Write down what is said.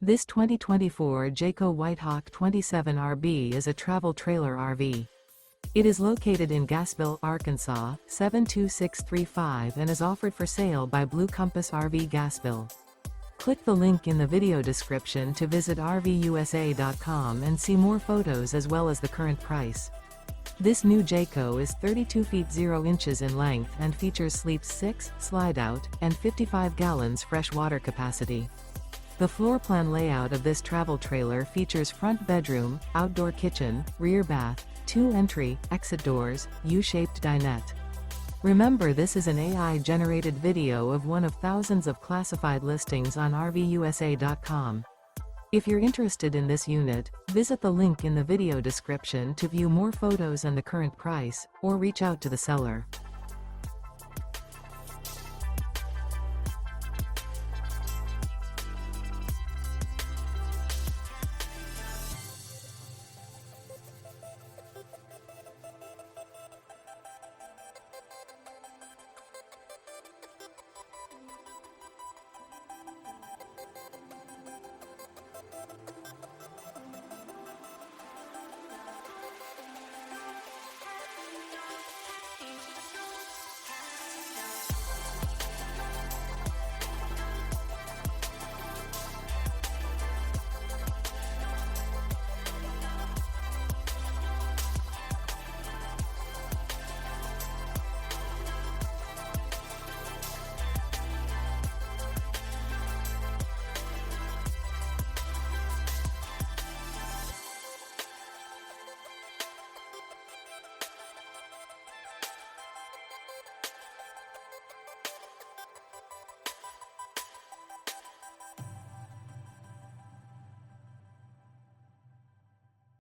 This 2024 Jayco White Hawk 27RB is a travel trailer RV. It is located in Gassville, Arkansas, 72635 and is offered for sale by Blue Compass RV Gassville. Click the link in the video description to visit RVUSA.com and see more photos as well as the current price. This new Jayco is 32 feet 0 inches in length and features sleep 6, slide-out, and 55 gallons fresh water capacity. The floor plan layout of this travel trailer features front bedroom, outdoor kitchen, rear bath, 2 entry, exit doors, U-shaped dinette. Remember, this is an AI-generated video of one of thousands of classified listings on RVUSA.com. If you're interested in this unit, visit the link in the video description to view more photos and the current price, or reach out to the seller.